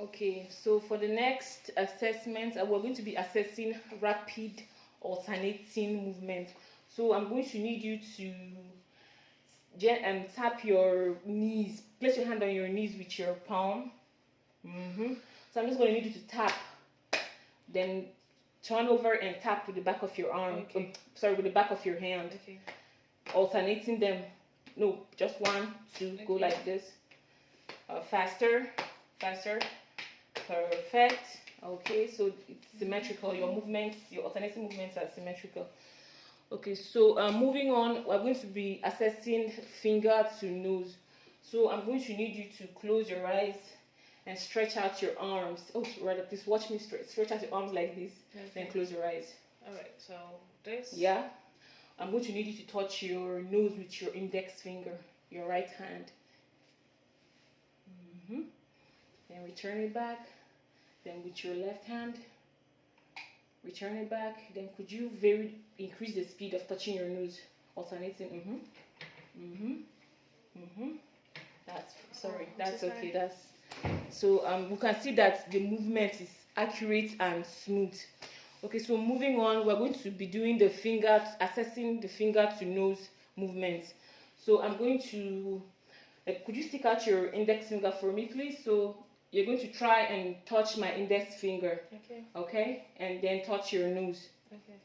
Okay, so for the next assessment, we're going to be assessing rapid alternating movement. So I'm going to need you to tap your knees. Place your hand on your knees with your palm. So I'm just going to need you to tap, then turn over and tap with the back of your arm. Okay. With the back of your hand. Okay. Alternating them. No, just 1, 2. Okay. Go like this. Faster. Perfect. Okay, so it's symmetrical. Your movements, your alternating movements are symmetrical. Okay, so moving on, we're going to be assessing finger to nose. So I'm going to need you to close your eyes and stretch out your arms. Oh, rather, please watch me stretch out your arms like this. Okay. Then close your eyes. All right, so this. Yeah. I'm going to need you to touch your nose with your index finger, your right hand. Then return it back. Then with your left hand, return it back. Then could you increase the speed of touching your nose, alternating? That's okay. So we can see that the movement is accurate and smooth. Okay, so moving on, we're going to be doing assessing the finger to nose movements. So I'm going to, could you stick out your index finger for me, please? So you're going to try and touch my index finger. Okay. Okay, and then touch your nose. Okay.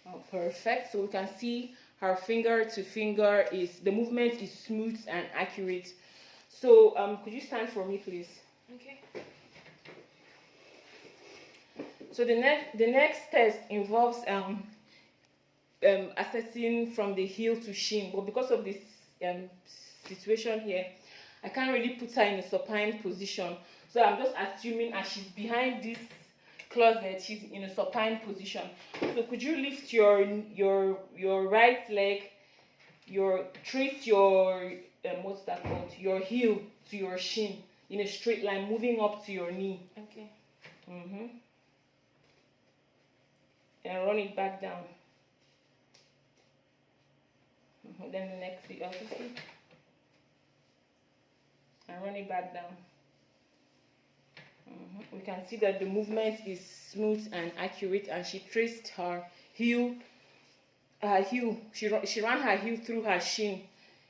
Oh, perfect. So we can see her finger to finger the movement is smooth and accurate. So could you stand for me, please? Okay. So the next test involves assessing from the heel to shin, but because of this situation here, I can't really put her in a supine position. So I'm just assuming as she's behind this closet, she's in a supine position. So could you lift your right leg, trace your what's that called? Your heel to your shin in a straight line, moving up to your knee. Okay. And run it back down. Then the next the other feet. And run it back down. We can see that the movement is smooth and accurate, and she traced her heel. She ran her heel through her shin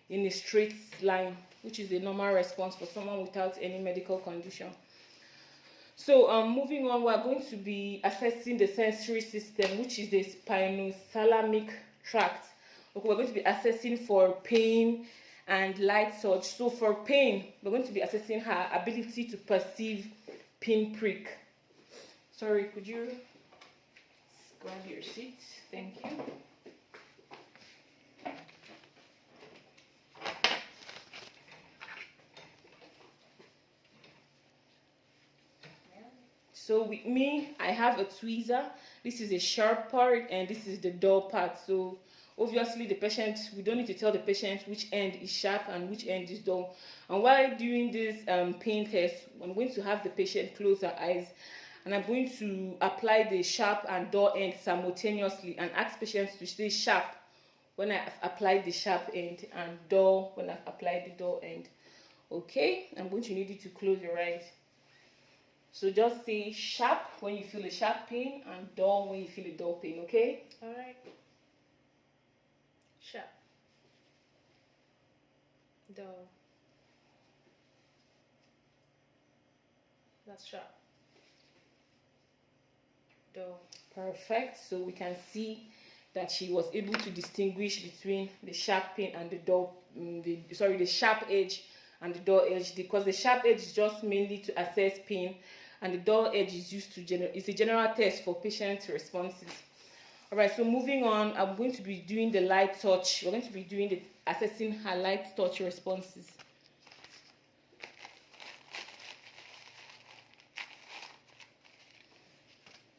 in a straight line, which is a normal response for someone without any medical condition. So moving on, we're going to be assessing the sensory system, which is the spinothalamic tract. Okay, we're going to be assessing for pain and light touch. So for pain, we're going to be assessing her ability to perceive pinprick. Sorry, could you grab your seat? Thank you. So with me, I have a tweezer. This is a sharp part and this is the dull part. So obviously the patient, we don't need to tell the patient which end is sharp and which end is dull. And while doing this pain test, I'm going to have the patient close her eyes and I'm going to apply the sharp and dull end simultaneously and ask patients to stay sharp when I've applied the sharp end and dull when I've applied the dull end. Okay, I'm going to need you to close your eyes. So just say sharp when you feel a sharp pain and dull when you feel a dull pain, okay? All right. Sharp. Dull. That's sharp. Dull. Perfect. So we can see that she was able to distinguish between the sharp pain and the dull, the sharp edge and the dull edge, because the sharp edge is just mainly to assess pain and the dull edge is used to it's a general test for patient responses. All right, so moving on, I'm going to be doing the light touch. We're going to be doing assessing her light touch responses.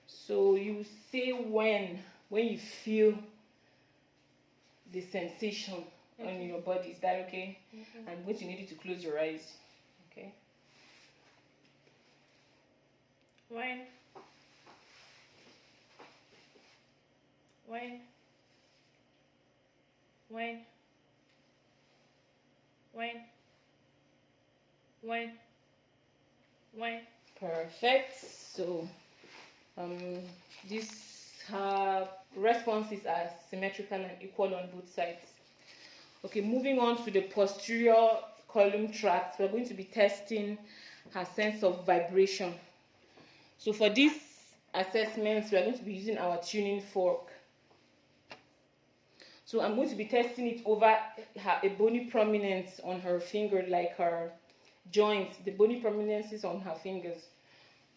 So you say when you feel the sensation on your body. Is that okay? I'm going to need you to close your eyes. Okay. When when, when, when, when. Perfect. So this her responses are symmetrical and equal on both sides. Okay, moving on to the posterior column tract, we're going to be testing her sense of vibration. So for this assessment, we're going to be using our tuning fork. So I'm going to be testing it over a bony prominence on her finger, like her joints, the bony prominences on her fingers.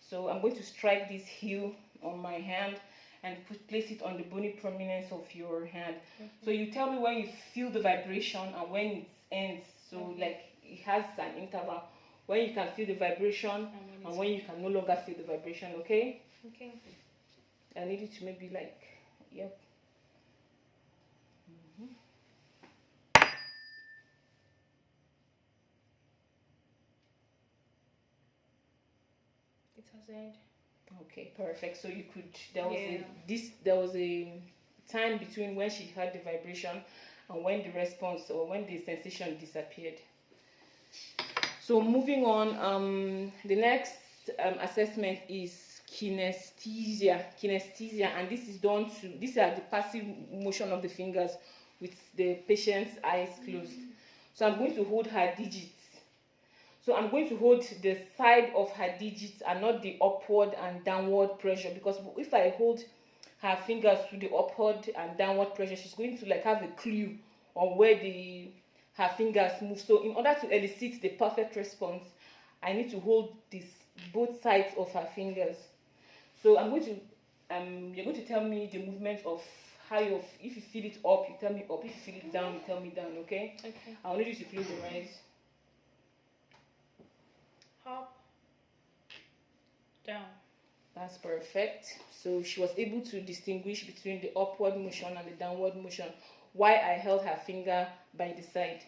So I'm going to strike this heel on my hand and place it on the bony prominence of your hand. So you tell me when you feel the vibration and when it ends. So like it has an interval when you can feel the vibration and when you can no longer feel the vibration. Okay? Okay. I need it to maybe like, yep. It has ended. Okay, perfect. So you could there was a time between when she had the vibration and when the response or when the sensation disappeared. So moving on, the next assessment is kinesthesia, and this is done to, these are the passive motion of the fingers with the patient's eyes closed. So I'm going to hold her digits. So I'm going to hold the side of her digits and not the upward and downward pressure, because if I hold her fingers to the upward and downward pressure, she's going to like have a clue on where her fingers move. So in order to elicit the perfect response, I need to hold both sides of her fingers. So I'm going to you're going to tell me the movement of how if you feel it up, you tell me up. If you feel it down, you tell me down. Okay? Okay. I want you to close your eyes. Up, down. That's perfect. So she was able to distinguish between the upward motion and the downward motion while I held her finger by the side.